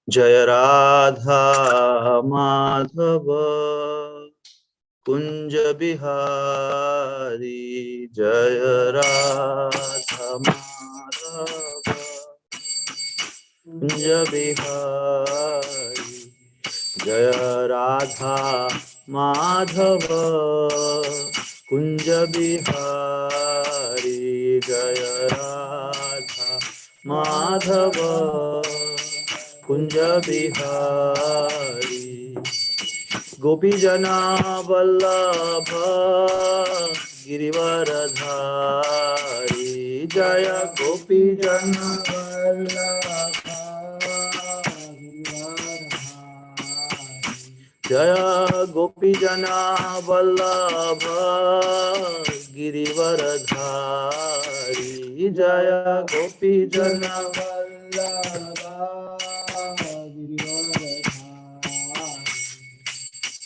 जय राधा माधव कुंज बिहारी, जय राधा माधव कुंज बिहारी, जय राधा माधव कुंज बिहारी, जय राधा माधव कुंज बिहारी। गोपी जना वल्लभ गिरिवरधारी, जय गोपी जना वल्लभ गिरिवरधारी, जय गोपी जना वल्लभ गिरिवरधारी, जय गोपी जना वल्लभ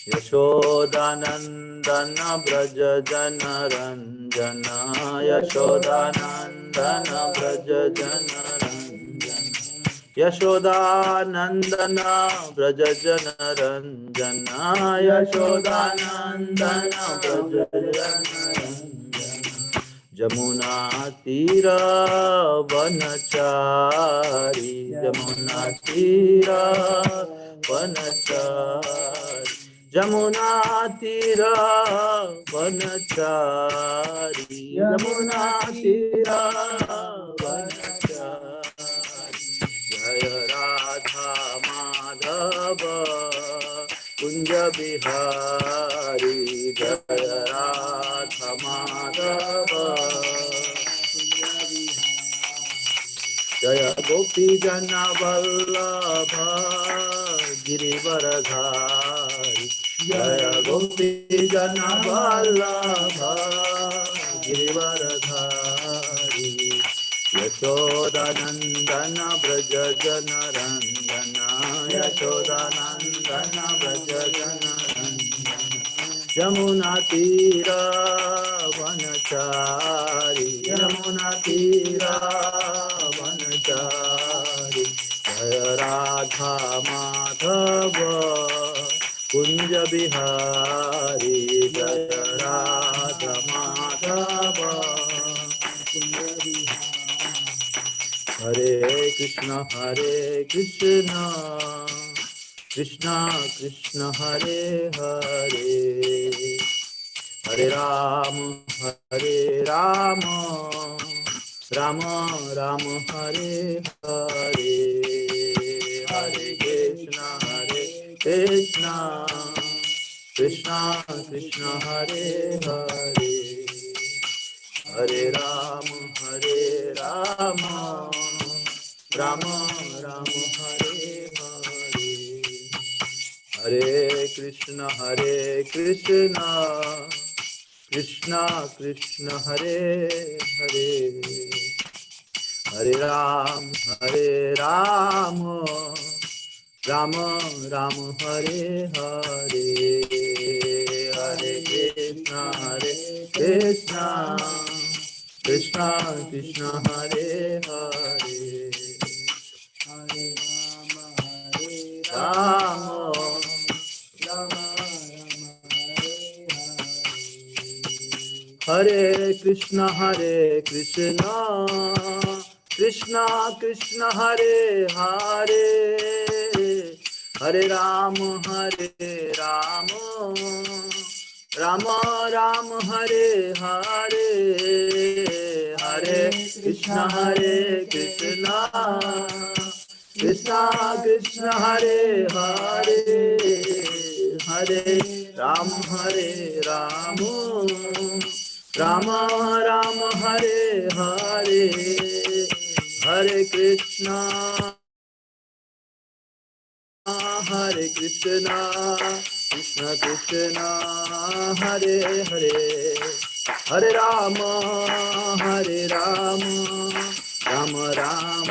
यशोदानंदन व्रज जन रंजन, यशोदानंदन व्रज जन रंजन, यशोदानंदन व्रज जन रंजन, यशोदानंदन व्रज जन रंजन, जमुना तीर वनचारी, जमुना तीर वनचारी, जमुना तीर वनचारी, यमुना तीर वनचारी, जय राधा माधव कुंज बिहारी, जय राधा माधव कुंज बिहारी, जय गोपी जन वल्लभ गिरिवरधारी, जय गोपी जन वल्लभ गिरिवरधारी, यशोदानंदन व्रज जन रंजन, यशोदानंदन व्रज जन रंजन, यमुना तीर वनचारी, यमुना तीर वनचारी, जय राधा माधव कुंज बिहारी, जय राधा माधव कुंज बिहारी। हरे कृष्ण कृष्ण कृष्ण हरे हरे, हरे राम राम राम हरे हरे, हरे कृष्ण कृष्ण कृष्ण हरे हरे, हरे राम राम राम हरे हरे, हरे कृष्ण कृष्ण कृष्ण हरे हरे, हरे राम राम राम हरे हरे, हरे कृष्ण कृष्ण कृष्ण हरे हरे, हरे राम राम हरे कृष्ण कृष्ण कृष्ण हरे हरे, हरे राम राम राम हरे हरे, हरे कृष्ण कृष्ण कृष्ण हरे हरे, हरे राम राम राम हरे हरे, हरे कृष्णा कृष्ण कृष्ण हरे हरे, हरे राम राम राम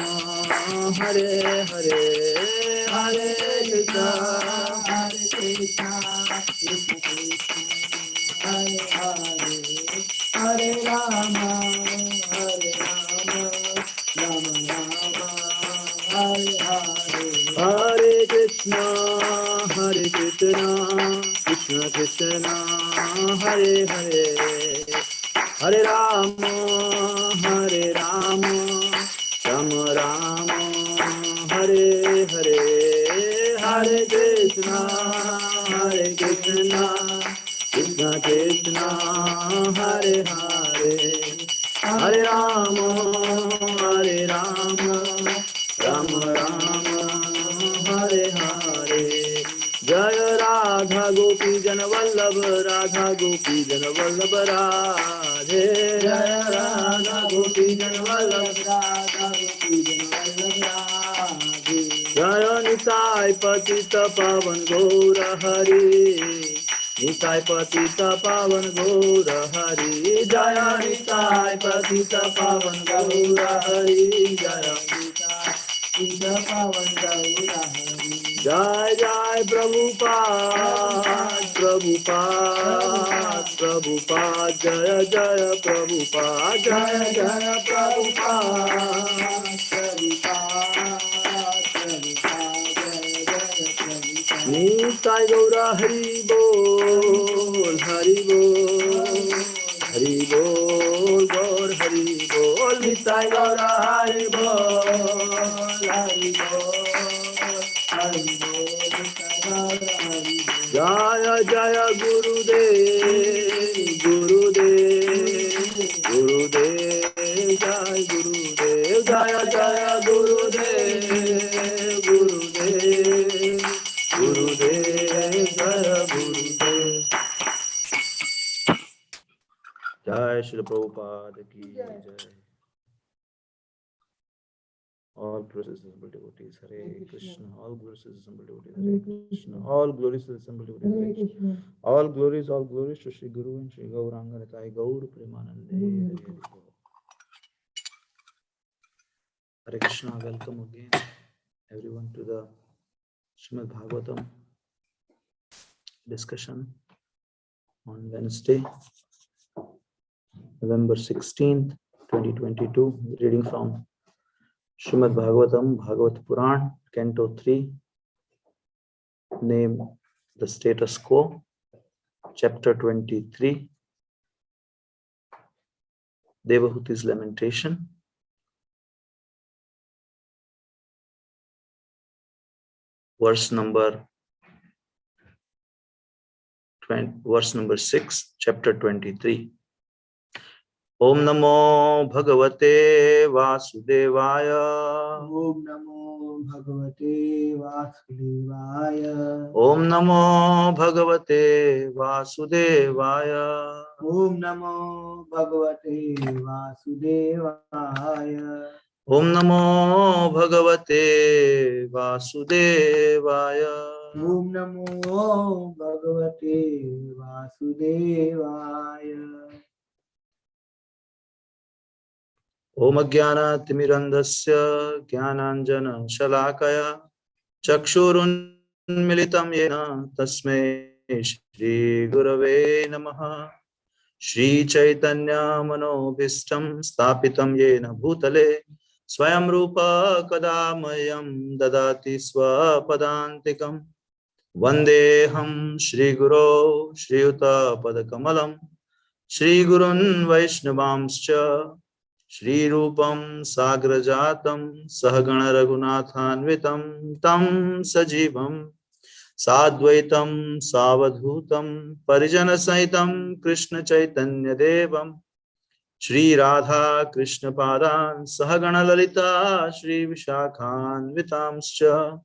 हरे हरे, हरे कृष्ण कृष्ण हरे हरे, हरे राम राम राम हरे हरे, हरे Krishna, Hare Krishna, Krishna Krishna, Hare Hare, Hare Rama, Hare Rama, Rama Rama, Hare Hare, Hare Krishna, Krishna Krishna, Hare Hare, Hare Rama, Rama Rama, Hare Hare. Jaya Radha Gopi Jana Vallabh, Radha Gopi Jana Vallabh Radhe. Jaya Radha Gopi Jana Vallabh, Radha Gopi Jana Vallabh Radhe. Jaya Nitai Patita Pavan Gaura Hari, Nitai Patita Pavan Gaura Hari. Jaya Nitai Patita Pavan Gaura Hari, Jaya Nitai Patita Pavan Gaura Hari. Jai Jai Prabhupada, Prabhupada, Prabhupada, Jaya Jaya Prabhupada, Jaya Jaya Prabhupada, Prabhupada, Nitai Gaura Hari Bol, Hari Bol, Hari Bol, Gaur Hari Bol, Nitai Gaura Hari Bol, Hari Bol, Hari Bol, Nitai Gaura Hari Bol. Jaya Jaya Gurudev, Gurudev, Gurudev, Jai Gurudev, Jaya Jaya Gurudev, Gurudev, Gurudev, Jaya Gurudev. Jai Shri Prabhupada ki Jai. All glories to the devotees, Hare Krishna. All glories to the devotees, Hare Krishna. All glories to the devotees, Hare Krishna. All glories to Shri Guru and Shri Gauranga Nitai Gaur Premanande. Hare Krishna. Welcome again, everyone, to the Srimad Bhagavatam discussion on Wednesday, November 16th, 2022. Reading from Srimad Bhagavatam, Bhagavat Puran, Canto 3, name The Status Quo, Chapter 23, Devahuti's Lamentation, verse number 6, Chapter 23. Om Namo Bhagavate Vasudevaya. Om Namo Bhagavate Vasudevaya. Om Namo Bhagavate Vasudevaya. Om Namo Bhagavate Vasudevaya. Om Namo Bhagavate Vasudevaya. Om Namo Bhagavate Vasudevaya. Om Jnana Timirandasya Jnananjana Shalakaya Chakshurunmilitam Yena Tasmai Shri Gurave Namaha. Shri Chaitanya Manobhishtam Stapitam Yena Bhutale Swayam Rupa Kadamayam Dadati Swapadantikam Vandeham Shri Guru Shri Yuta Padakamalam Shri Gurun Vaishnavamscha Shri Rupam Sagrajatam Sahagana Raghunathanvitam Tam Sajivam Sadvaitam Savadhutam Parijana Sahitam Krishna Chaitanya Devam Shri Radha Krishna Padan Sahagana Lalita Shri Vishakhanvitamscha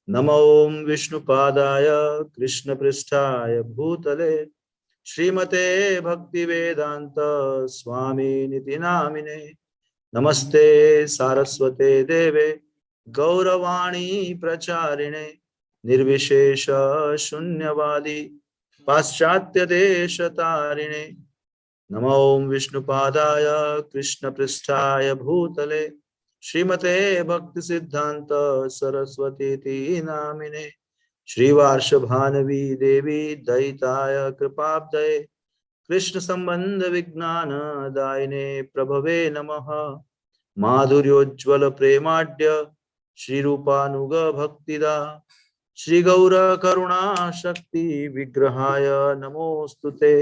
Namo Vishnu Padaya Krishna Pristhaya Bhutale Srimate Bhakti Vedanta Swami Niti Namine Namaste Saraswate Deve Gauravani Pracharine Nirvishesha Shunyavadi Paschatya Desha Tarine Namo Vishnu Padaya Krishna Pristhaya Bhutale Srimate Bhakti Siddhanta Saraswati Ti Namine Shri Varshabhanavi Devi Daitaya Kripabdaye Krishna Sambandha Vignana Daine Prabhave Namaha Madhuryojjvala Premadya Shri रूपानुग भक्तिदा Shri Gaur करुणा शक्ति विग्रहाय नमोस्तुते।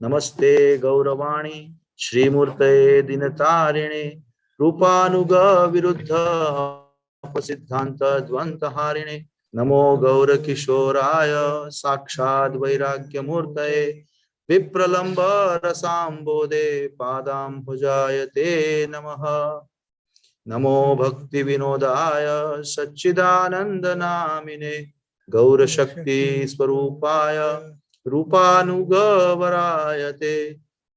नमस्ते गौरवाणी श्रीमूर्ते दिनतारिणे रूपानुग विरुद्ध अपसिद्धांत द्वंद्वहारिणे नमो गौरकिशोराय साक्षात् वैराग्यमूर्तये विप्रलम्ब रसाम्बोधे पादाम्बुजाय ते नमः। नमो भक्ति विनोदाय सच्चिदानंद नामिने गौरशक्ति स्वरूपाय रूपानुगवराय ते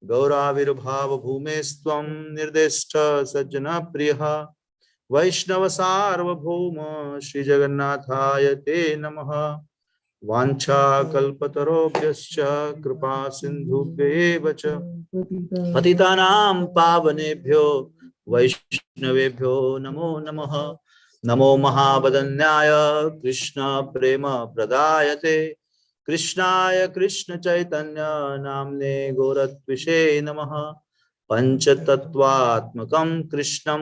गौराविर्भाव भूमेस्त्वं निर्दिष्ट सज्जन प्रियः वैष्णव सार्वभौम श्री जगन्नाथाय ते नमः। वाञ्छा कल्पतरोभ्यश्च कृपा सिन्धुभ्येव च पतितानां पावनेभ्यो वैष्णवेभ्यो नमो नमः। नमो महावदन्याय कृष्ण प्रेम प्रदायते कृष्णाय कृष्ण चैतन्य नाम्ने गौरत्विषे नमः। पंचतत्वात्मकं कृष्णं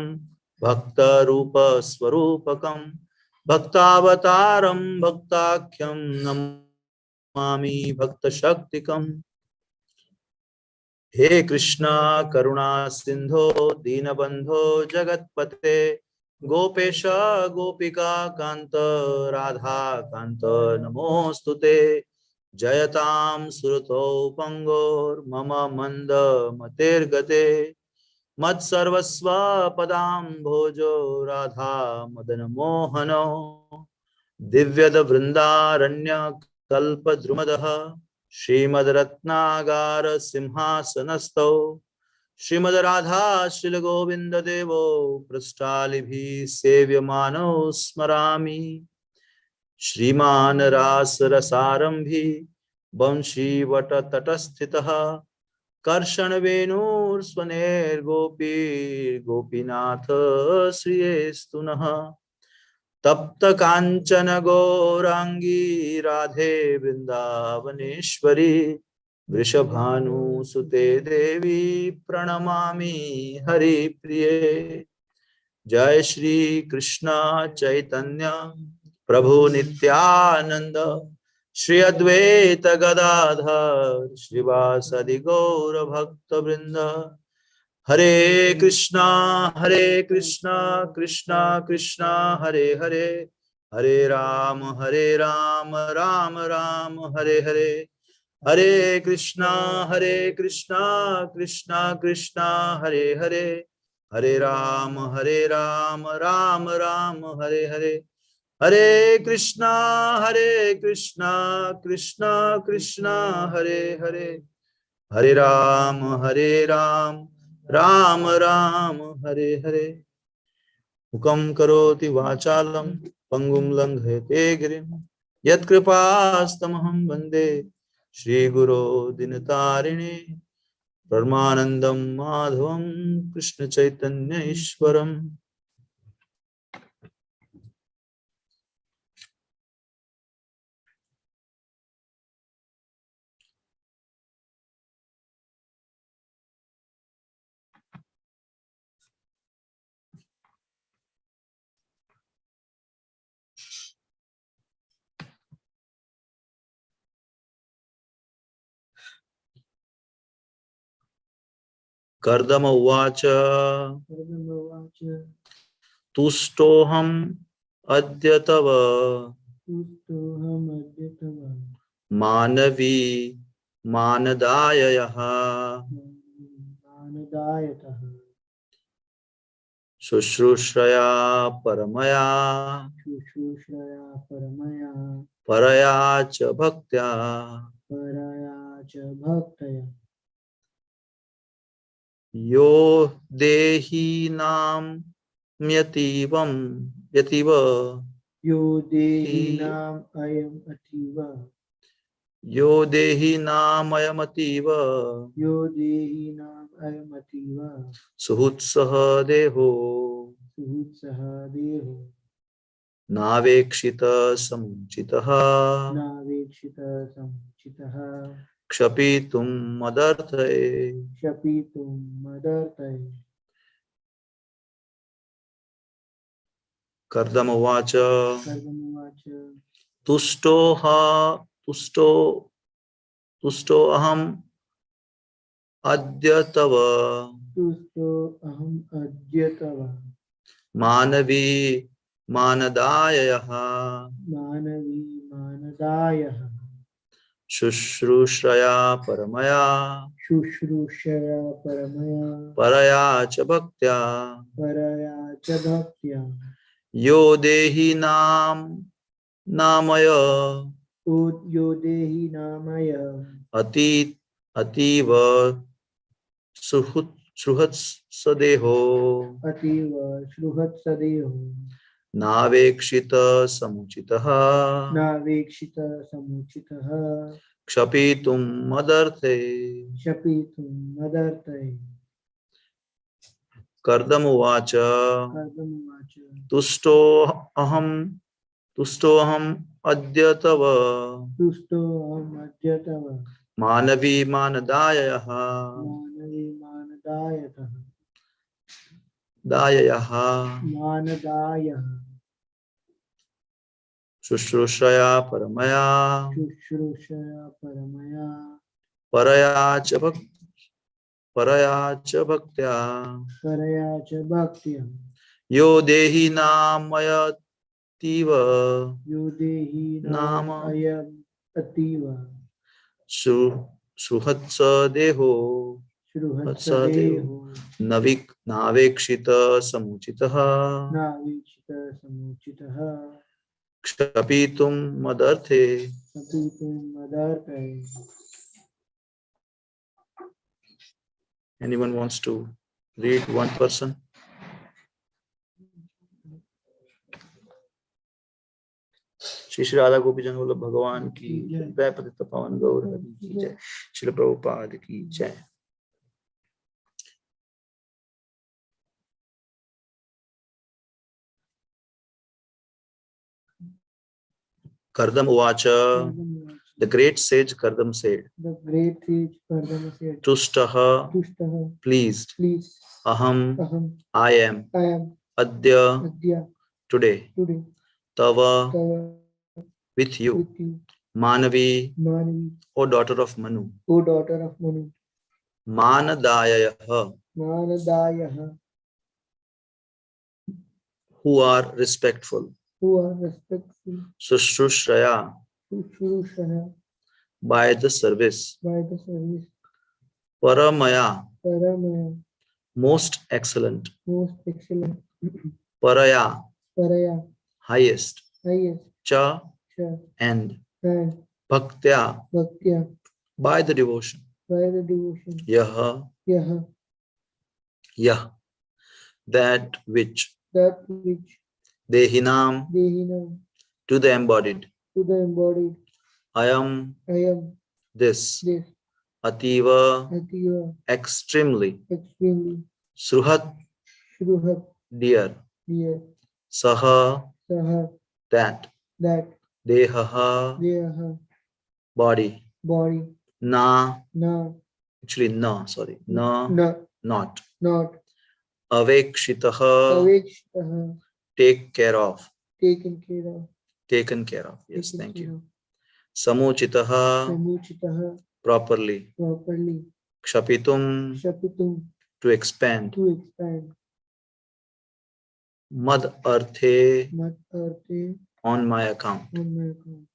भक्त रूप स्वरूपकं भक्तावतारं भक्ताख्यं नमामि भक्त शक्तिकम्। हे कृष्णा करुणा सिंधो दीनबंधो जगतपते गोपेश गोपिका कांत राधा कांत नमोस्तुते। जयतां सुरतो पंगोर मम मंद मतेर्गते मत्सर्वस्व पदां भोजो राधा मदन मोहनो दिव्यद वृंदारण्य कल्पद्रुमदः श्रीमद्रत्नागार सिंहासनस्थौ श्रीमद् राधा श्रील गोविंद देवो पृष्ठालिभिः सेव्यमानो स्मरामि। श्रीमान रास रसारंभी वंशीवट तटस्थितः कर्षण वेणुर्स्वनेर्गोपीर् गोपीनाथ श्रियेस्तु नः। तप्त कांचन गौरांगी राधे वृंदावनेश्वरी वृषभानुसुते देवी प्रणमामि हरिप्रिये। जय श्री कृष्ण चैतन्य प्रभु नित्यानंद श्री अद्वैत गदाधर श्रीवासदि गौर भक्त वृंद। हरे कृष्णा कृष्णा कृष्णा हरे हरे हरे राम राम राम हरे हरे। हरे कृष्णा कृष्णा कृष्णा हरे हरे हरे राम राम राम हरे हरे। हरे कृष्णा कृष्णा कृष्णा हरे हरे हरे राम राम राम हरे हरे। मुखं करोति वाचालं पंगुं लंघयते गिरिं यत्कृपास्तमहं वन्दे श्रीगुरो दिनतारिणे परमानन्दं माधवं कृष्ण चैतन्य ईश्वरम्। कर्दम उवाच तुष्टोऽहम् अद्य तव मानवी मानदाययः शुश्रूषया परमया परया च भक्त्या यो देहिनां यतीव यो देहिनाम् अयम् अतीव यो देहिनामयमतीव यो देहिनाम् अयम् अतीव सुहृत्सह देहो सुहृत्सह देहो नावेक्षित समुचितः क्षपितुं मदर्थये। Kardama Vacha. Kardamavacha. Tusto aham adya tava. Tusto aham adyatava. Manavi manadayaha. Manavi manadayaha. Shushrushraya paramaya. Shushrushaya paramaya. Paraya cha bhaktya. Paraya cha bhaktya. Yo dehi namaya. Yodehi namaya. Ativa suhat sadeho. Ativa shruhat sadeho. Navekshita samuchitaha. Navekshita samuchitaha. Kshapitum madarte. Shapitum madartai. Kardamu vacha. Kardamavacha. Tusto aham adya tava. Tusto aham adyatava. Manavi manadayaha. Manavi manadayataha. Dayayaha. Manadayaha. Shushrushraya paramaya. Shushrushaya paramaya. Paraya cha bhaktya. Paraya cha bhaktya. Yo dehi namaya tiva. Yodehi nam Nama ayam ativa. suhatsa deho. Hatsa deho. Shruhatsadeho. Navekshita samuchitaha. Navechita samuchitaha. Kshapitum madarte. Sapitum madartai. Anyone wants to read one person? Shri Shri Radha गोपी जन वल्लभ भगवान की जय। पतित पावन गौर हरि की जय। श्रील प्रभुपाद की जय। Kardam Uvacha. The great sage Kardam said, The great sage Kardama said, Tustaha, Tustaha, pleased, please, Aham, aham, I am, I am, Adya, Adya, today, today, Tava, Tava, with you, with you, Manavi, Manavi, O daughter of Manu, O daughter of Manu, Manadayaha, Manadayaha, who are respectful, who are respectful, Sushrushraya, Shushrushaya, by the service, by the service, Paramaya, Paramaya, most excellent, most excellent, Paraya, Paraya, highest, highest, Cha, Cha, and and Bhaktya, Bhaktya, by the devotion, by the devotion, Yaha, Yaha, Yah, that which, that which Dehinam, Dehinam, to the embodied, to the embodied, I am I am this, this, Ativa, Ativa, extremely, extremely, Sruhat, Shruhat, dear, dear, Saha, Saha, that, that, Dehaha, Deha, body, body, Na, Na, actually Na, sorry, Na, Na, not, not, Avekshitaha, Avekshtaha, take care of, taken care of, taken care of, yes, taken thank care you. of, Samuchitaha, Samuchitaha, properly, properly, Kshapitum, Shapitum, to expand, to expand, Mad Arthe, Mat Arte, on my account. on my account.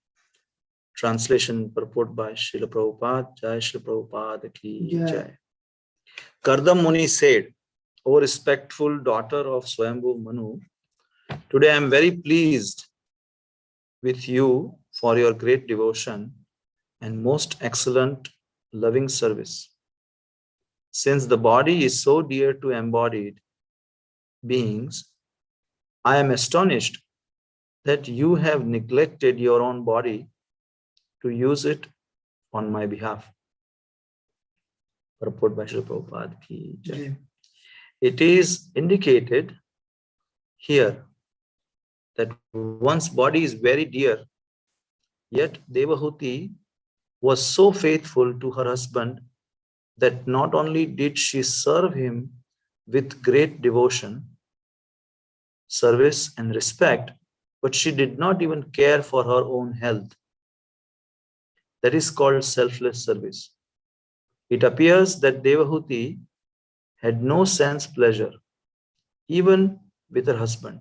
Translation purport by Srila Prabhupada. Jai Srila Prabhupada ki Jai. Jai. Kardam Muni said, O respectful daughter of Swayambhu Manu, today I am very pleased with you for your great devotion and most excellent loving service. Since the body is so dear to embodied beings, I am astonished that you have neglected your own body to use it on my behalf. Purport by Srila Prabhupada ki Jai. It is indicated here that one's body is very dear, yet Devahuti was so faithful to her husband that not only did she serve him with great devotion, service, and respect, but she did not even care for her own health. That is called selfless service. It appears that Devahuti had no sense pleasure, even with her husband.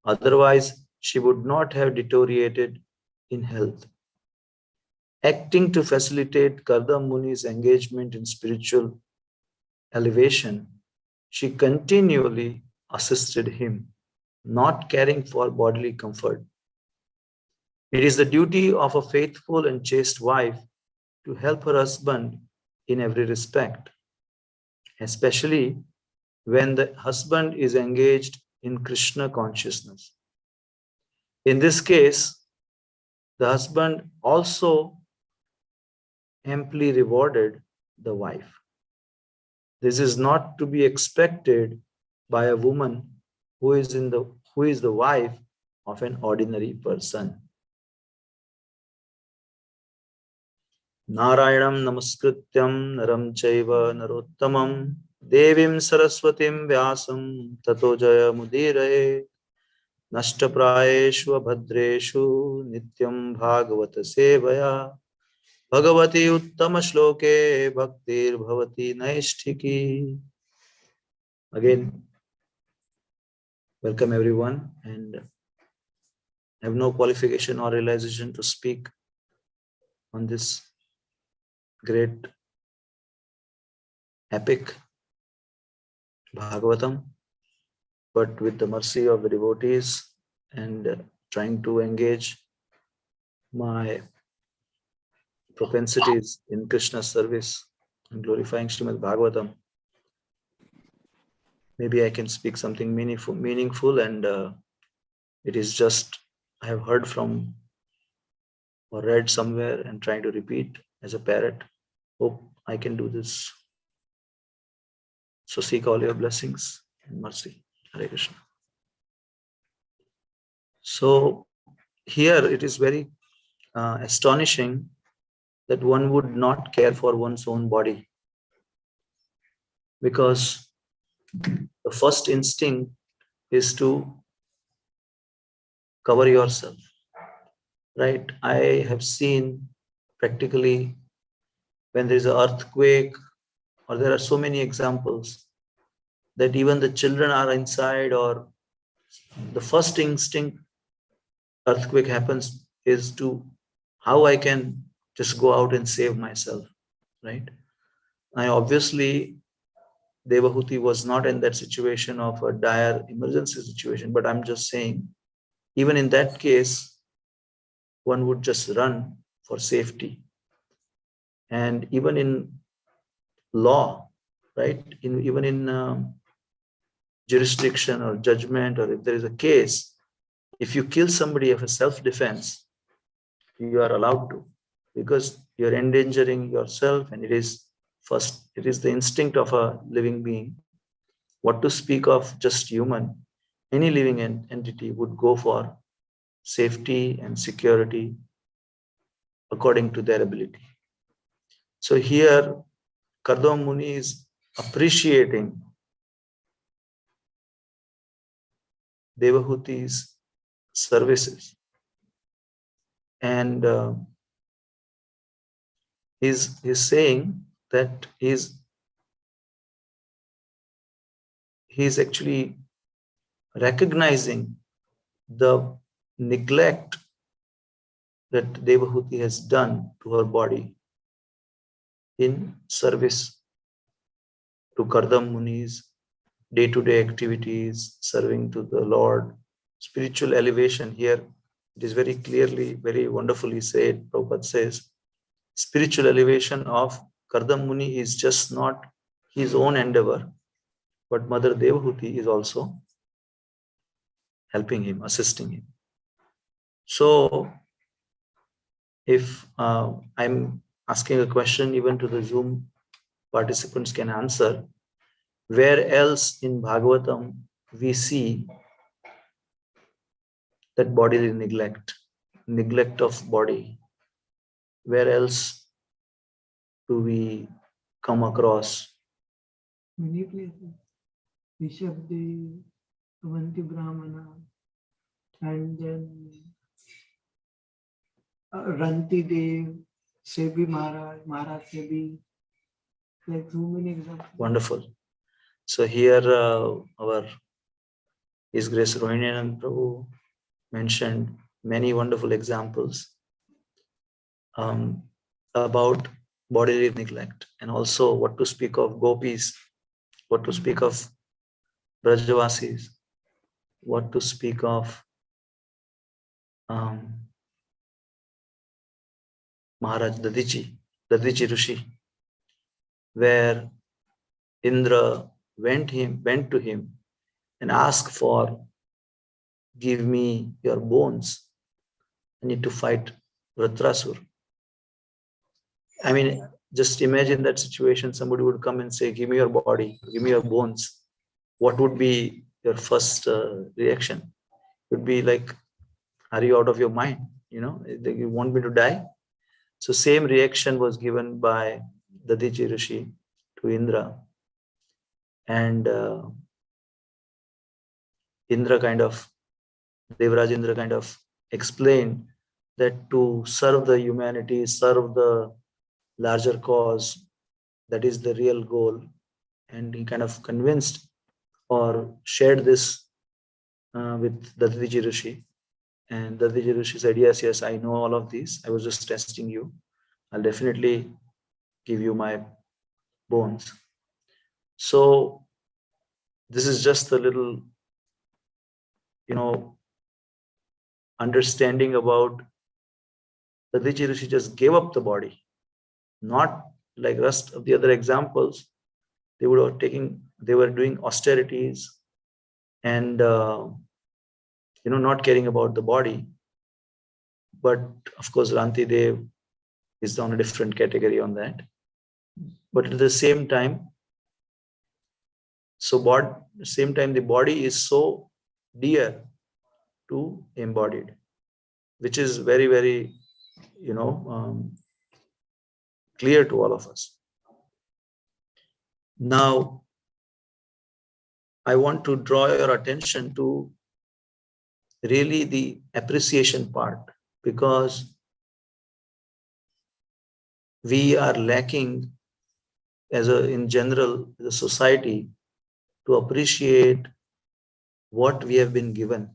Otherwise, she would not have deteriorated in health. Acting to facilitate Kardam Muni's engagement in spiritual elevation, she continually assisted him, not caring for bodily comfort. It is the duty of a faithful and chaste wife to help her husband in every respect, especially when the husband is engaged in Krishna consciousness. In this case, the husband also amply rewarded the wife. This is not to be expected by a woman who is the wife of an ordinary person. Narayanam namaskrityam naram chaiva narottamam devim saraswatim vyasam tato jaya mudiraye nashtaprayeshu abhadreshu nityam bhagavata sevaya Bhagavati Uttama Shloke Bhaktir Bhavati Naishtiki. Again, welcome everyone, and I have no qualification or realization to speak on this great epic Bhagavatam, but with the mercy of the devotees and trying to engage my propensities in Krishna's service and glorifying Srimad Bhagavatam, maybe I can speak something meaningful, and it is just I have heard from or read somewhere and trying to repeat as a parrot. Hope I can do this. So seek all your blessings and mercy. Hare Krishna. So here it is very astonishing that one would not care for one's own body, because the first instinct is to cover yourself, right? I have seen practically when there is an earthquake, or there are so many examples that even the children are inside, or the first instinct earthquake happens is to how I can just go out and save myself, right? I obviously Devahuti was not in that situation of a dire emergency situation, but I'm just saying, even in that case, one would just run for safety. And even in law, right? Even in jurisdiction or judgment, or if there is a case, if you kill somebody of a self-defense, you are allowed to, because you're endangering yourself, and it is the instinct of a living being. What to speak of just human? Any living entity would go for safety and security according to their ability. So here, Kardam Muni is appreciating Devahuti's services, and he's saying that he's actually recognizing the neglect that Devahuti has done to her body in service to Kardam Muni's day-to-day activities, serving to the Lord, spiritual elevation. Here it is very clearly, very wonderfully said. Prabhupada says, spiritual elevation of Kardam Muni is just not his own endeavor, but Mother Devahuti is also helping him, assisting him. So if I'm asking a question even to the Zoom participants can answer, where else in Bhagavatam we see that bodily neglect of body? Where else do we come across? Many places. Rishabh Dev, Avanti Brahmana, and then Ranti Dev, Sebi Maharaj, Maharaj Sebi, like so many examples. Wonderful. So here our His Grace Rohinyanand Prabhu mentioned many wonderful examples about bodily neglect, and also what to speak of gopis, what to speak of Brajavasis, what to speak of Maharaj Dadichi Rishi, where Indra went to him and asked for, give me your bones. I need to fight Vratrasur. I mean, just imagine that situation. Somebody would come and say, give me your body, give me your bones. What would be your first reaction? It would be like, are you out of your mind? You want me to die? So same reaction was given by Dadichi Rishi to Indra. And Devraj Indra kind of explained that to serve the humanity, serve the larger cause, that is the real goal. And he kind of convinced or shared this with Dadichi Rishi. And Dadichi Rishi said, yes, I know all of these. I was just testing you. I'll definitely give you my bones. So this is just a little, understanding about Dadichi Rishi just gave up the body, not like rest of the other examples. They were doing austerities and not caring about the body. But of course, Ranti Dev is on a different category on that. But at the same time, the body is so dear to embodied, which is very, very, clear to all of us. Now, I want to draw your attention to really the appreciation part, because we are lacking in general, the society, to appreciate what we have been given.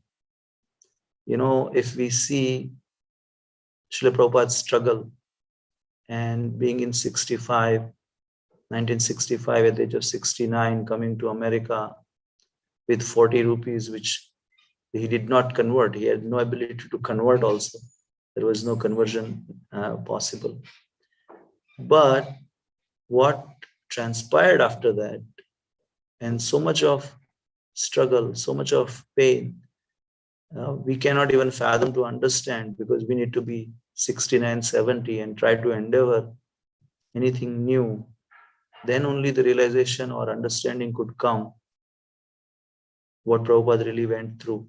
If we see Srila Prabhupada's struggle and being in 1965, at the age of 69, coming to America with 40 rupees, which he did not convert. He had no ability to convert also. There was no conversion possible. But what transpired after that, and so much of struggle, so much of pain, we cannot even fathom to understand, because we need to be 69, 70 and try to endeavor anything new. Then only the realization or understanding could come what Prabhupada really went through.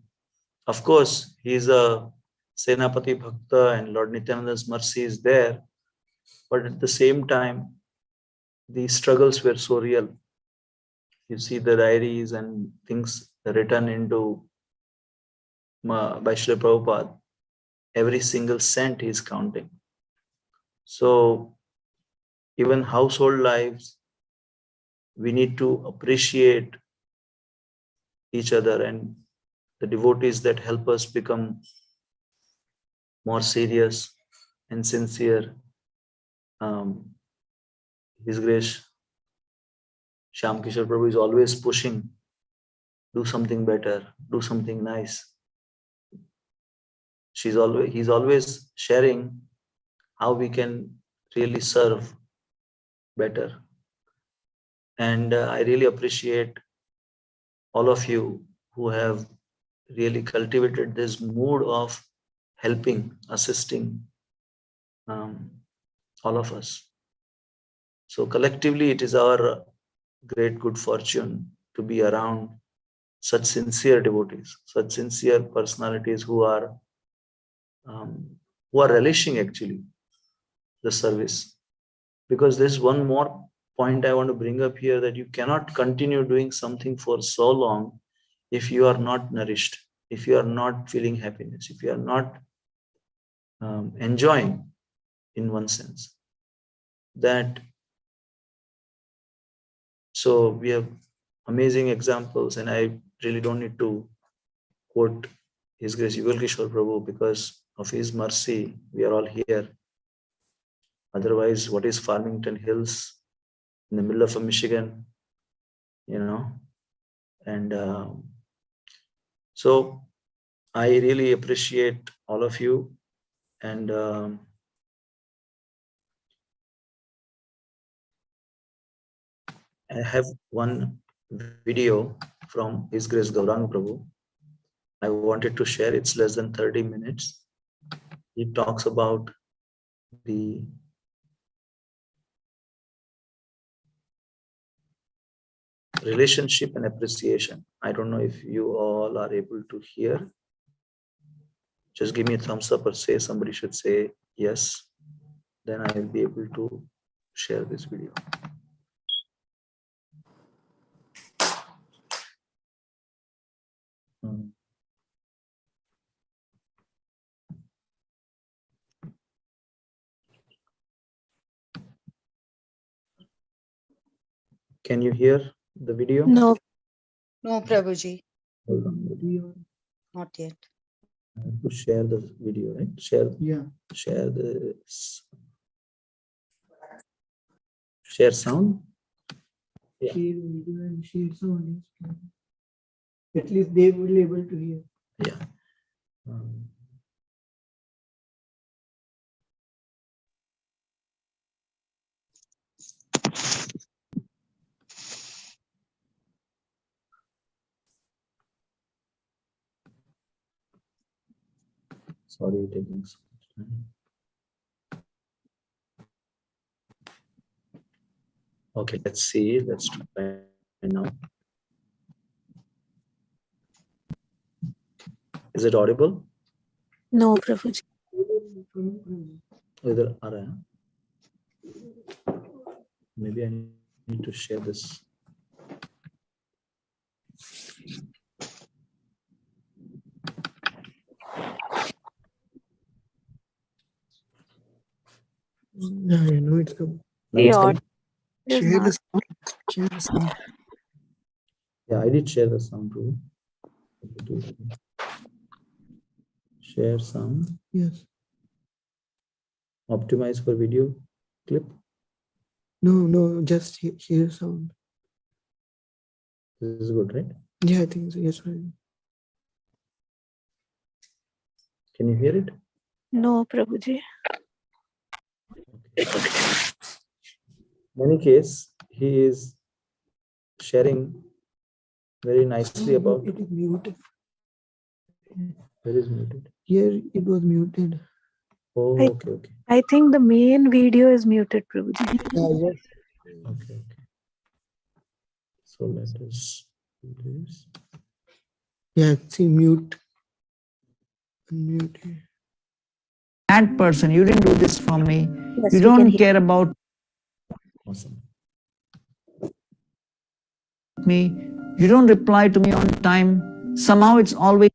Of course, he is a Senapati Bhakta and Lord Nityananda's mercy is there. But at the same time, the struggles were so real. You see the diaries and things written into by Srila Prabhupada. Every single cent he is counting. So even household lives, we need to appreciate each other and the devotees that help us become more serious and sincere. His Grace Shyam Kishore Prabhu is always pushing, do something better, do something nice. He's always sharing how we can really serve better. And I really appreciate all of you who have really cultivated this mood of helping, assisting all of us. So collectively, it is our great good fortune to be around such sincere devotees, such sincere personalities who are relishing actually the service. Because there's one more point I want to bring up here, that you cannot continue doing something for so long if you are not nourished, if you are not feeling happiness, if you are not enjoying in one sense, that so we have amazing examples, and I really don't need to quote His Grace Yugal Kishore Prabhu, because of his mercy we are all here. Otherwise, what is Farmington Hills in the middle of Michigan, you know? And so I really appreciate all of you, and I have one video from His Grace Gaurang Prabhu. I wanted to share. It's less than 30 minutes. He talks about the relationship and appreciation. I don't know if you all are able to hear. Just give me a thumbs up, or say somebody should say yes. Then I will be able to share this video. Can you hear the video? No, no, Prabhuji, Hold on. not yet. I have to share the video, right? Share. Yeah. Share this. Share sound. Yeah. Share video and share sound. At least they will be able to hear. Yeah. Sorry, taking so much time. Okay, let's see. Let's try now. Is it audible? No, Prabhuji. Either are maybe I need to share this. Yeah, I know it's coming. Now it's coming? Share the sound. Share the sound. Yeah, I did share the sound too. Share sound. Yes. Optimize for video clip. No, just share sound. This is good, right? Yeah, I think so. Yes, fine. Can you hear it? No, Prabhuji. Okay. In any case, he is sharing very nicely about. It is muted. Where is muted? Here it was muted. Oh, I- okay. I think the main video is muted, Prabhuji. Yes. Okay. So let us do this. Yeah, see, mute. Unmute. Bad person, you didn't do this for me. Yes, You we can don't hear. care about Awesome. me. You don't reply to me on time. Somehow it's always.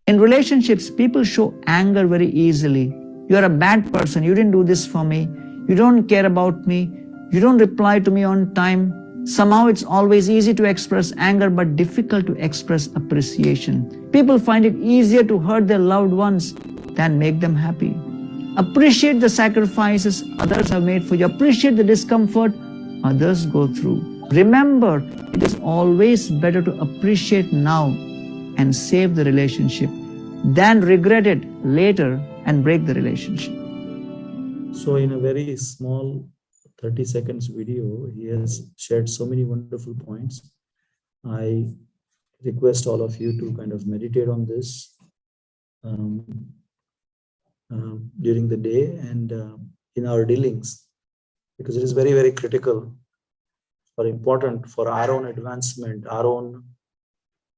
In relationships, people show anger very easily. You are a bad person. You didn't do this for me. You don't care about me. You don't reply to me on time. Somehow it's always easy to express anger but difficult to express appreciation. People find it easier to hurt their loved ones than make them happy. Appreciate the sacrifices others have made for you. Appreciate the discomfort others go through. Remember, it is always better to appreciate now and save the relationship than regret it later and break the relationship. So in a very small 30 seconds video, he has shared so many wonderful points. I request all of you to kind of meditate on this during the day and in our dealings, because it is very, very critical or important for our own advancement, our own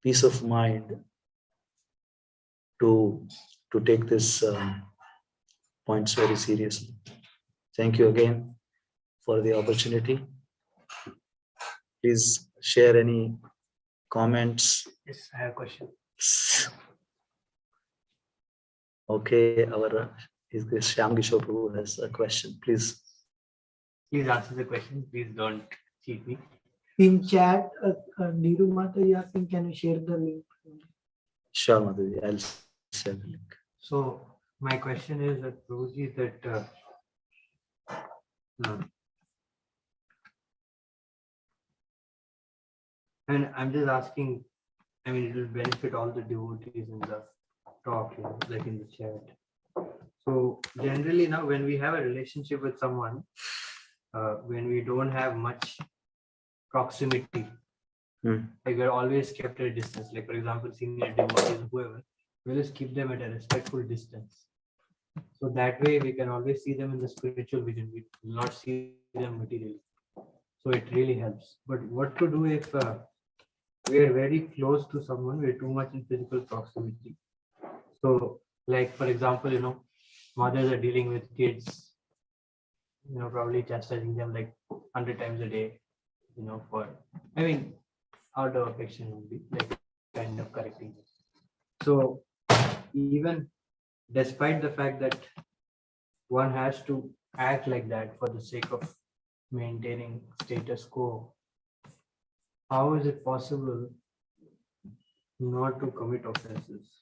peace of mind to take this points very seriously. Thank you again for the opportunity. Please share any comments? Yes, I have a question. Okay, our is this Shyam Kishore Prabhu has a question. Please. Please answer the question. Please don't cheat me. In chat, Neeru Mata is asking, can you share the link? Sure, Madhavi, I'll share the link. So my question is that Prabhuji, that no. And I'm just asking, I mean, it will benefit all the devotees in the talk, you know, like in the chat. So generally now when we have a relationship with someone, when we don't have much proximity, like we're always kept at a distance, like for example, senior devotees, whoever, we'll just keep them at a respectful distance. So that way we can always see them in the spiritual vision. We will not see them materially. So it really helps. But what to do if we are very close to someone, we're too much in physical proximity. So like, for example, you know, mothers are dealing with kids, you know, probably chastising them like 100 times a day, you know, for, I mean, out of affection only, like kind of correcting them. So even despite the fact that one has to act like that for the sake of maintaining status quo, how is it possible not to commit offenses?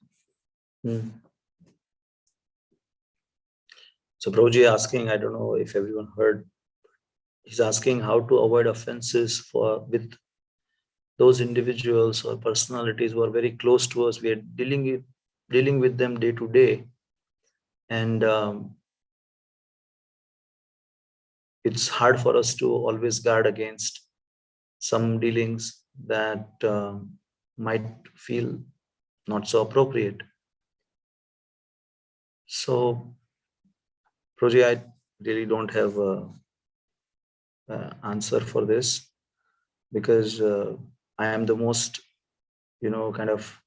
So Prabhuji asking, I don't know if everyone heard, he's asking how to avoid offenses with those individuals or personalities who are very close to us. We are dealing with them day to day, and it's hard for us to always guard against some dealings that might feel not so appropriate. So, Prabhuji, I really don't have an answer for this, because I am the most, kind of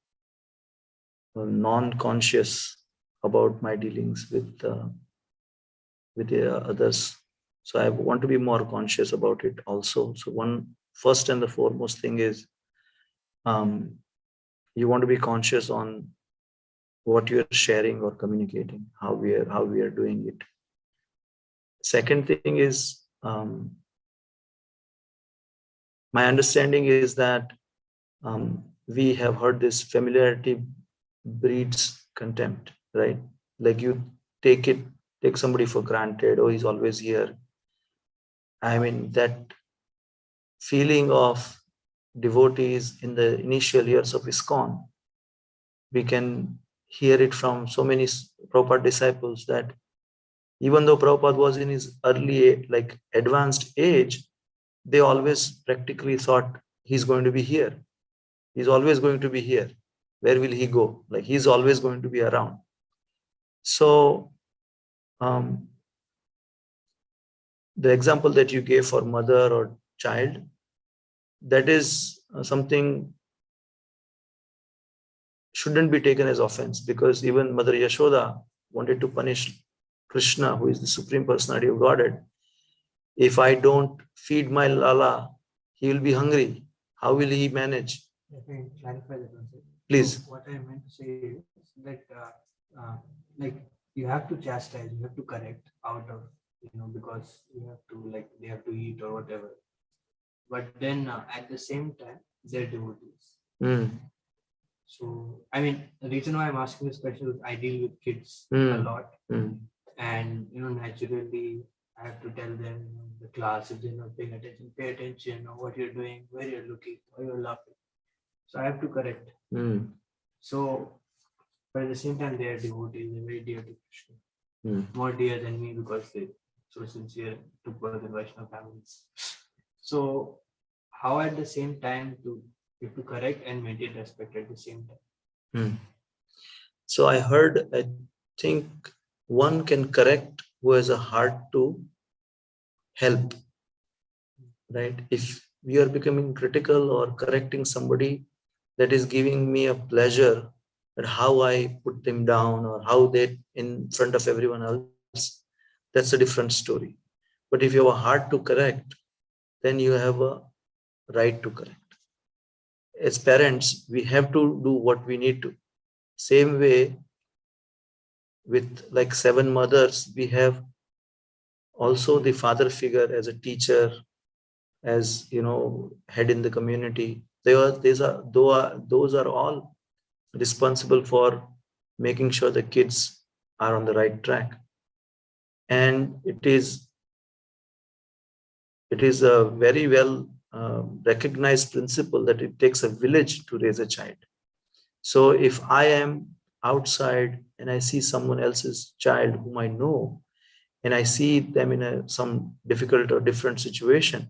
non-conscious about my dealings with others. So I want to be more conscious about it also. So first and the foremost thing is, you want to be conscious on what you're sharing or communicating, how we are doing it. Second thing is, my understanding is that we have heard this familiarity breeds contempt, right? Like you take somebody for granted, oh, he's always here. I mean, that feeling of devotees in the initial years of ISKCON, we can hear it from so many Prabhupada disciples that even though Prabhupada was in his early, like advanced age, they always practically thought he's going to be here. He's always going to be here. Where will he go? Like he's always going to be around. So the example that you gave for mother or child, that is something shouldn't be taken as offense, because even Mother Yashoda wanted to punish Krishna, who is the Supreme Personality of Godhead. If I don't feed my Lala, he will be hungry. How will he manage? Let me clarify that one. Please. So what I meant to say is that like you have to chastise, you have to correct out of, because you have to, like, they have to eat or whatever. But then at the same time, they're devotees. So, I mean, the reason why I'm asking this question is I deal with kids a lot. And, naturally, I have to tell them, the class, if they're not paying attention, pay attention, or what you're doing, where you're looking, why you're laughing. So I have to correct. So, but at the same time, they are devotees, they're very dear to Krishna. More dear than me, because they're so sincere to birth in Vaishnava families. So, how at the same time you have to correct and maintain respect at the same time? So I think one can correct who has a heart to help, right? If we are becoming critical or correcting somebody, that is giving me a pleasure at how I put them down or how they in front of everyone else, that's a different story. But if you have a heart to correct, then you have a right to correct. as parents, we have to do what we need to. Same way with like 7 mothers, we have also the father figure as a teacher, as head in the community. Those are all responsible for making sure the kids are on the right track. And it is a very well recognized principle that it takes a village to raise a child. So if I am outside and I see someone else's child whom I know, and I see them in some difficult or different situation,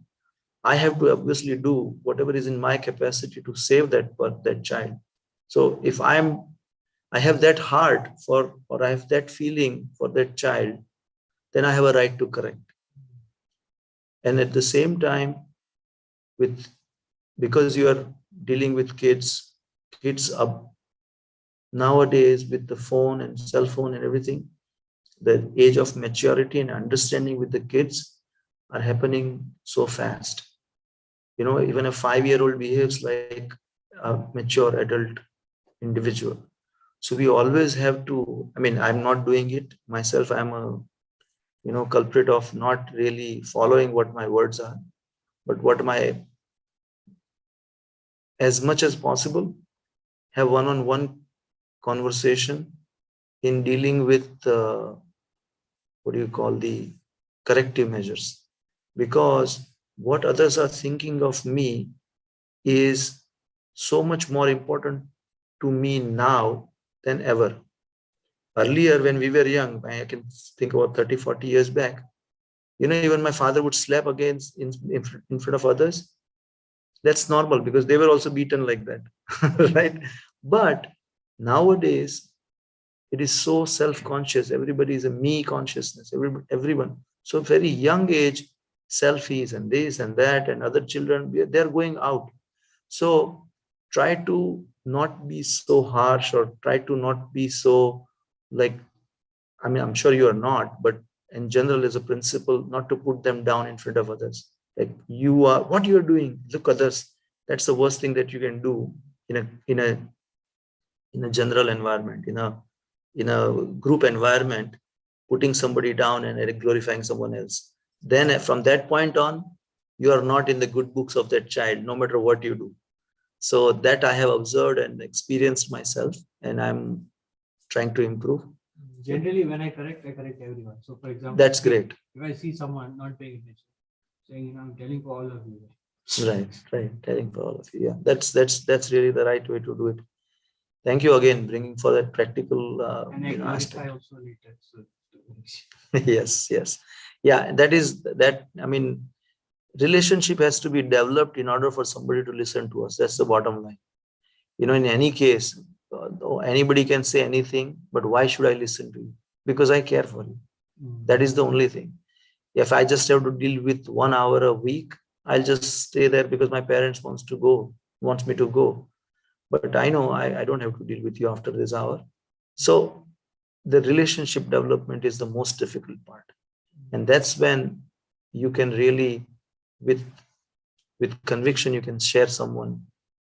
I have to obviously do whatever is in my capacity to save that child. So if I have that heart for, or I have that feeling for that child, then I have a right to correct. And at the same time, because you are dealing with kids up nowadays with the phone and cell phone and everything, the age of maturity and understanding with the kids are happening so fast. Even a 5-year-old behaves like a mature adult individual. So we always have to, I'm not doing it myself. I'm a culprit of not really following what my words are, but as much as possible, have one-on-one conversation in dealing with the corrective measures. Because what others are thinking of me is so much more important to me now than ever. Earlier, when we were young, I can think about 30, 40 years back, even my father would slap against in front of others. That's normal because they were also beaten like that, right? But nowadays, it is so self-conscious. Everybody is a me consciousness, everyone. So very young age, selfies and this and that, and other children, they're going out. So try to not be so harsh, or try to not be so I'm sure you are not, but in general, as a principle, not to put them down in front of others. Like, what you're doing, look others. That's the worst thing that you can do in a general environment, in a group environment, putting somebody down and glorifying someone else. Then from that point on, you are not in the good books of that child, no matter what you do. So that I have observed and experienced myself, and I'm trying to improve. Generally, when I correct everyone. So for example, that's great. If I see someone not paying attention, saying, I'm telling for all of you. Right. Telling for all of you. Yeah, that's really the right way to do it. Thank you again, bringing for that practical and I clarify aspect. also later. So yes. Yeah, relationship has to be developed in order for somebody to listen to us. That's the bottom line. In any case, anybody can say anything, but why should I listen to you? Because I care for you. That is the only thing. If I just have to deal with 1 hour a week, I'll just stay there because my parents wants me to go. But I know I don't have to deal with you after this hour. So the relationship development is the most difficult part. And that's when you can really, with conviction, you can share someone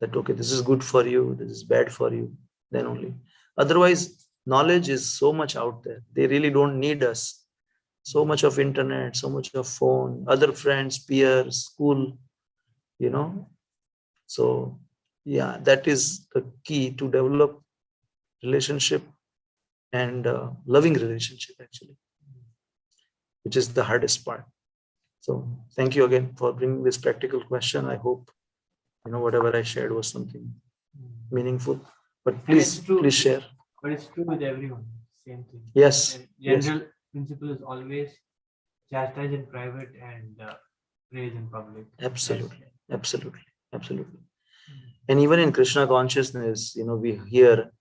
that, okay, this is good for you, this is bad for you, then only. Otherwise, knowledge is so much out there. They really don't need us. So much of internet, so much of phone, other friends, peers, school, So yeah, that is the key to develop relationship, and loving relationship, actually, which is the hardest part. So thank you again for bringing this practical question. I hope whatever I shared was something meaningful. But please share. But it's true with everyone. Same thing. Yes. General principle is always chastise in private and praise in public. Absolutely. And even in Krishna consciousness, we hear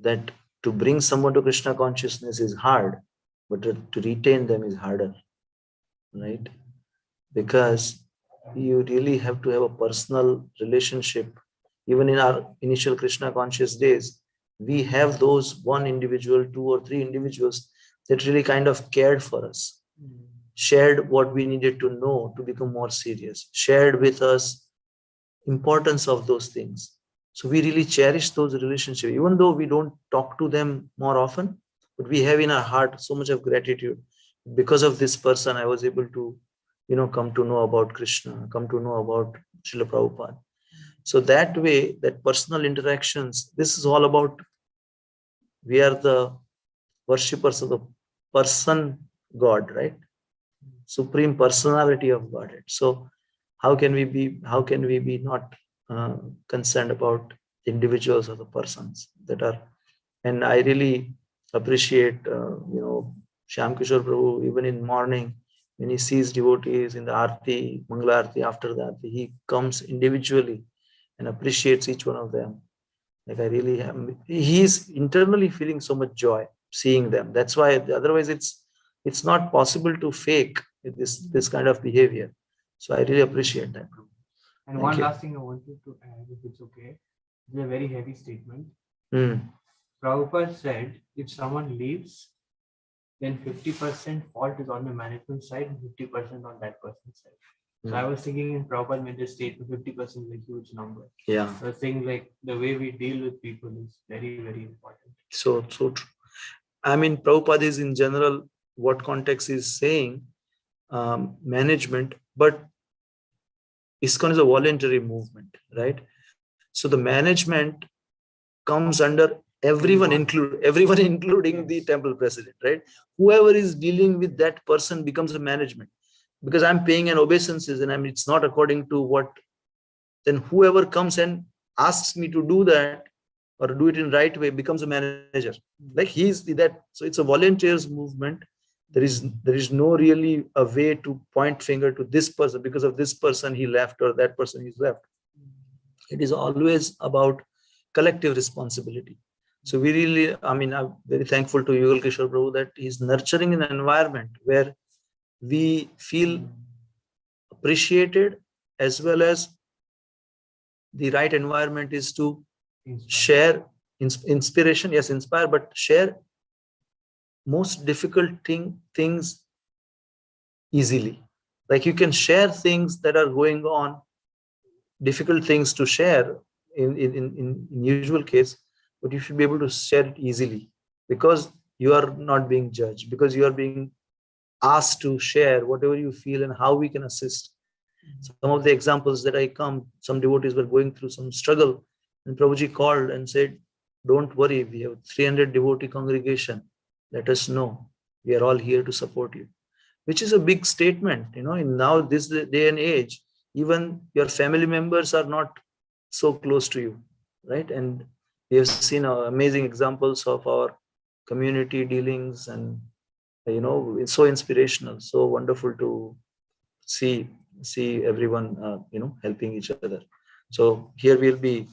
that to bring someone to Krishna consciousness is hard, but to retain them is harder, right? Because you really have to have a personal relationship. Even in our initial Krishna conscious days, we have those one individual, 2 or 3 individuals that really kind of cared for us, shared what we needed to know to become more serious, shared with us importance of those things. So we really cherish those relationships, even though we don't talk to them more often, but we have in our heart so much of gratitude. Because of this person, I was able to, come to know about Krishna, come to know about Srila Prabhupada. So that way, that personal interactions, this is all about, we are the worshippers of the person God, right? Supreme personality of Godhead. So how can we be not concerned about individuals or the persons that are? And I really appreciate, Shyam Kishore Prabhu, even in morning, when he sees devotees in the Aarti, Mangala Aarti, after that, he comes individually and appreciates each one of them. Like I really am, he's internally feeling so much joy seeing them. That's why otherwise it's not possible to fake this kind of behavior. So I really appreciate that. And one last thing I wanted to add, if it's okay, it's a very heavy statement. Prabhupada said, if someone leaves, then 50% fault is on the management side and 50% on that person's side. So I was thinking in Prabhupada made this statement, 50% is a huge number. Yeah. So I was saying like the way we deal with people is very, very important. So true. I mean, Prabhupada is in general, what context is saying, management, but ISKCON is a voluntary movement, right? So the management comes under everyone, including the temple president, right? Whoever is dealing with that person becomes a management, because I'm paying an obeisances and it's not according to what, then whoever comes and asks me to do that or do it in right way becomes a manager. Like he's that. So it's a volunteers movement. There is no really a way to point finger to this person, because of this person he left or that person is left. It is always about collective responsibility. So we really, I'm very thankful to Yugal Kishore Prabhu that he's nurturing an environment where we feel appreciated, as well as the right environment is to share inspiration, yes, inspire, but share most difficult things easily. Like you can share things that are going on, difficult things to share in usual case, but you should be able to share it easily, because you are not being judged, because you are being asked to share whatever you feel and how we can assist. Some of the examples that some devotees were going through some struggle, and Prabhuji called and said, don't worry, we have 300 devotee congregation. Let us know. We are all here to support you. Which is a big statement, in now this day and age, even your family members are not so close to you, right? And we have seen amazing examples of our community dealings, and it's so inspirational, so wonderful to see everyone helping each other. So here we'll be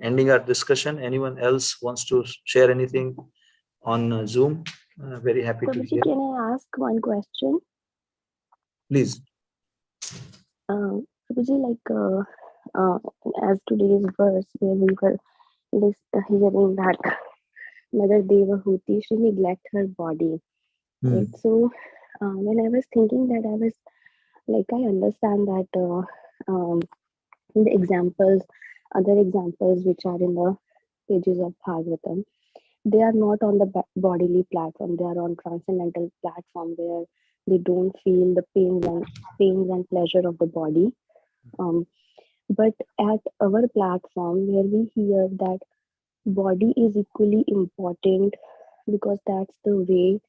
ending our discussion. Anyone else wants to share anything on Zoom? Very happy to hear. Can I ask one question? Please. Prabhuji, as today's verse, where we were hearing that Mother Devahuti, she neglect her body. Right? So when I was thinking that, I was like, I understand that the examples, other examples which are in the pages of Bhagavatam, they are not on the bodily platform. They are on transcendental platform where they don't feel the pains and pleasure of the body. But at our platform, where we hear that body is equally important, because that's the way,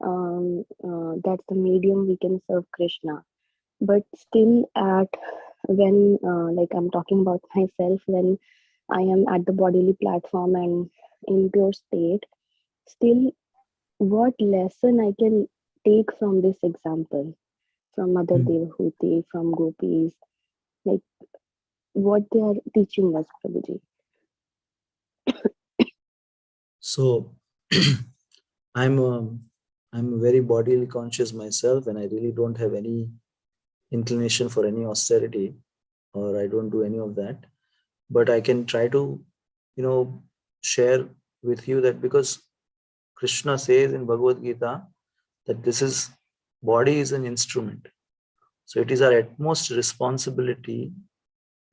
that's the medium we can serve Krishna. But still, when I'm talking about myself, when I am at the bodily platform and in pure state, still, what lesson I can take from this example, from Mother Devahuti, from gopis, like what they are teaching us, Prabhuji? So I'm very bodily conscious myself, and I really don't have any inclination for any austerity, or I don't do any of that. But I can try to, share with you that, because Krishna says in Bhagavad Gita that body is an instrument. So it is our utmost responsibility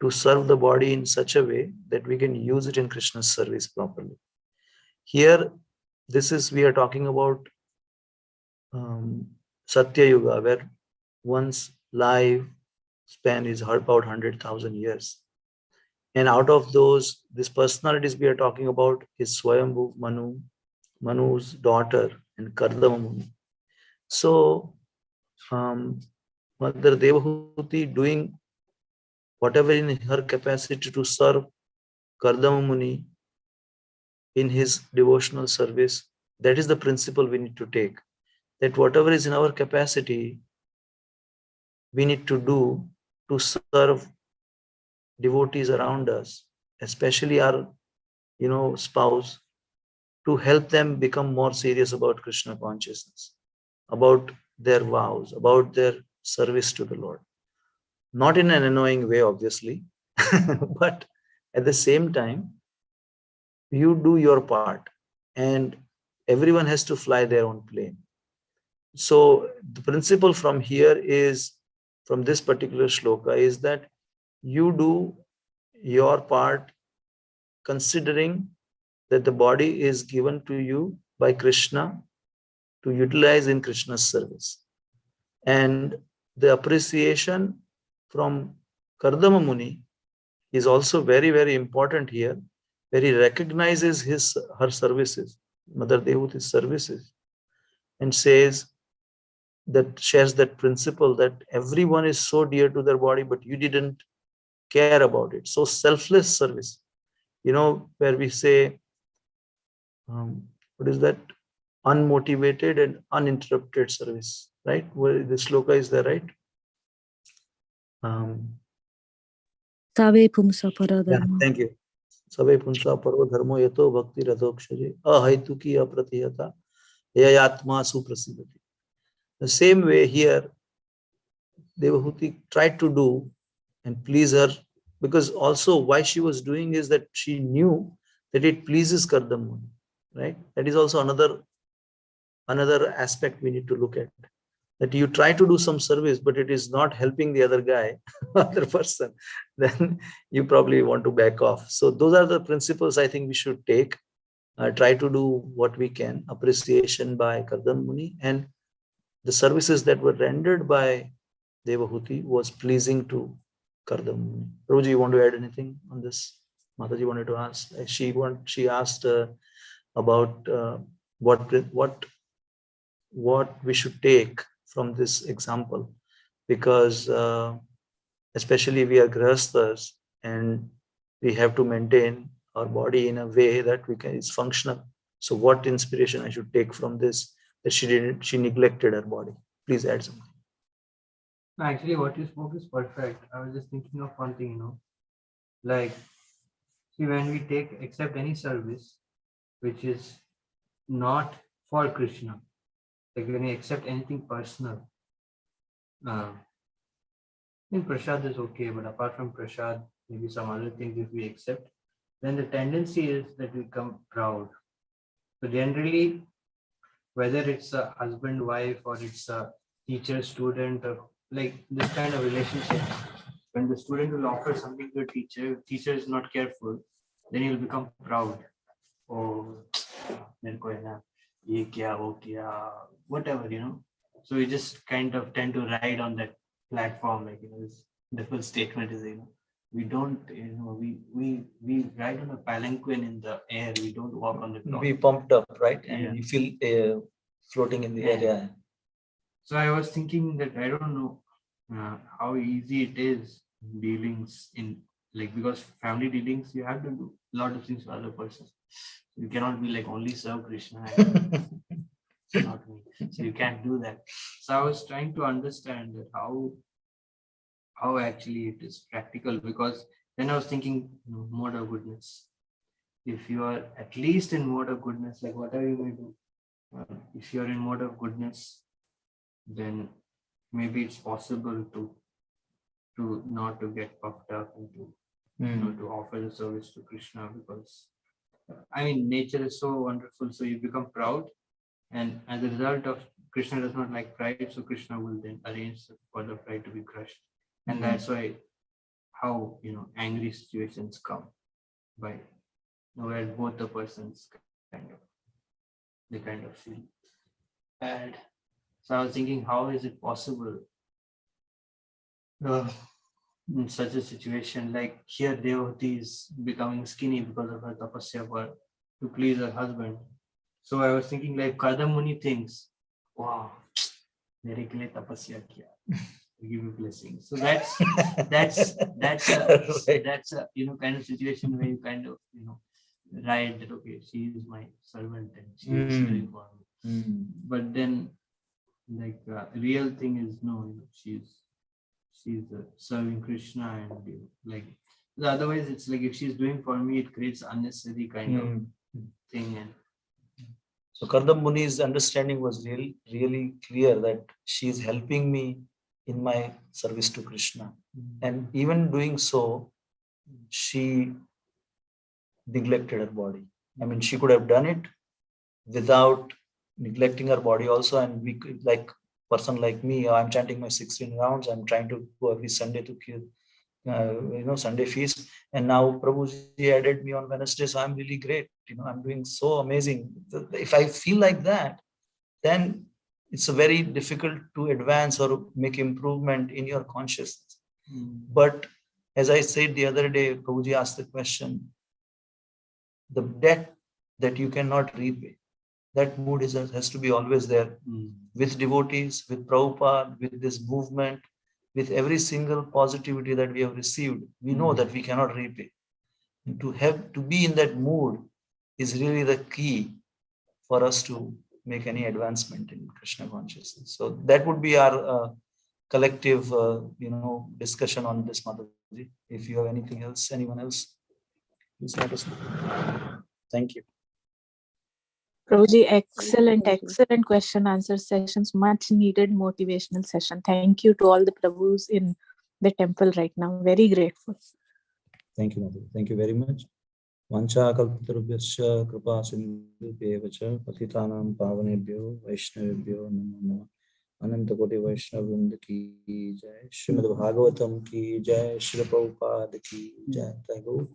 to serve the body in such a way that we can use it in Krishna's service properly. Here, we are talking about Satya Yuga, where one's life span is about 100,000 years. And out of those, these personalities we are talking about is Swayambhu Manu, Manu's daughter, and Kardama Muni. So, Mother Devahuti doing whatever in her capacity to serve Kardama Muni in his devotional service, that is the principle we need to take. That whatever is in our capacity, we need to do to serve devotees around us, especially our, spouse, to help them become more serious about Krishna consciousness, about their vows, about their service to the Lord. Not in an annoying way, obviously, but at the same time, you do your part, and everyone has to fly their own plane. So the principle from here is, from this particular shloka, is that you do your part considering that the body is given to you by Krishna to utilize in Krishna's service. And the appreciation from Kardama Muni is also very, very important here, where he recognizes her services, Mother Devuti's services, and shares that principle that everyone is so dear to their body, but you didn't care about it. So selfless service, where we say, what is that? Unmotivated and uninterrupted service, right? Where the shloka is there, right? Save pumsa paradharma. Thank you. Save punsa paro dharmo yato bhakti radhokshaje ahaituki apratihata yayatma suprasidati. The same way here, Devahuti tried to do and please her, because also why she was doing is that she knew that it pleases Kardama Muni, right? That is also another aspect we need to look at. That you try to do some service, but it is not helping the other guy, other person, then you probably want to back off. So those are the principles I think we should take. Try to do what we can. Appreciation by Kardama Muni, and the services that were rendered by Devahuti was pleasing to Kardama Muni. Prabhuji, you want to add anything on this? Mataji wanted to ask. She asked about what we should take from this example, because especially we are grihasthas and we have to maintain our body in a way that it's functional. So what inspiration I should take from this, that she neglected her body? Please add something. Actually, what you spoke is perfect. I was just thinking of one thing, like, see, when we accept any service which is not for Krishna, like when you accept anything personal, in prasad is okay, but apart from prasad, maybe some other things if we accept, then the tendency is that we become proud. So generally, whether it's a husband, wife, or it's a teacher, student, or like this kind of relationship, when the student will offer something to a teacher, if teacher is not careful, then he'll become proud. Oh, whatever, So we just kind of tend to ride on that platform, like, this, the full statement is, we don't, we ride on a palanquin in the air. We don't walk on the ground. Be pumped up, right? And you feel floating in the air. Yeah. So I was thinking that I don't know how easy it is dealings in, like, because family dealings, you have to do a lot of things for other person. You cannot be like only serve Krishna. Not me. So you can't do that. So I was trying to understand that how actually it is practical, because then I was thinking, mode of goodness. If you are at least in mode of goodness, like whatever you may do, if you're in mode of goodness, then maybe it's possible to not to get puffed up and to offer the service to Krishna, because I mean nature is so wonderful, so you become proud, and as a result of Krishna does not like pride, so Krishna will then arrange for the pride to be crushed, and that's why how angry situations come by where both the persons kind of feel bad. So I was thinking, how is it possible in such a situation? Like here, Devati is becoming skinny because of her tapasya to please her husband. So I was thinking, like Kadam Muni thinks, wow, mere ke liye tapasya kiya. Give you blessings. So that's a Right. that's a kind of situation where you kind of write that okay, she is my servant and she is doing for me. But then like real thing is no, she's serving Krishna and like otherwise it's like if she's doing for me, it creates unnecessary kind of thing. And so Kardam Muni's understanding was really clear that she is helping me in my service to Krishna. And even doing so, she neglected her body. I mean, she could have done it without neglecting her body also. And we could, like person like me, I'm chanting my 16 rounds. I'm trying to go every Sunday to Sunday feast. And now Prabhuji added me on Wednesday. So I'm really great. I'm doing so amazing. If I feel like that, then it's very difficult to advance or make improvement in your consciousness. But as I said the other day, Prabhuji asked the question, the debt that you cannot repay, that mood has to be always there with devotees, with Prabhupada, with this movement, with every single positivity that we have received. We know that we cannot repay. And to be in that mood is really the key for us to make any advancement in Krishna consciousness. So that would be our collective, discussion on this, Mataji. If you have anything else, anyone else, please let us know. Thank you. Prabhuji, excellent question answer sessions, much needed motivational session. Thank you to all the Prabhus in the temple right now. Very grateful. Thank you, Mataji. Thank you very much. Vancha kalpatarubhyascha kripa sindhubhyev cha patitanam pavanebhyo vaishnavebhyo namo namaha. Ananta Koti Vaishnava Vrinda ki jai, Srimad Bhagavatam ki jai, Srila Prabhupada ki jai. Thank you.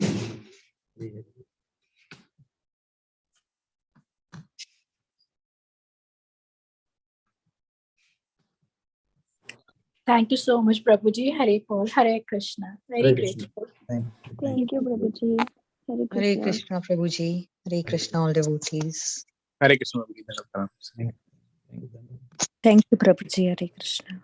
Thank you so much, Prabhuji. Hare Paul, Hare Krishna. Very grateful. Thank you, Prabhuji. Hare Krishna, Prabhuji. Hare Krishna, all devotees. Hare Krishna. Thank you, Prabhuji. Hare Krishna.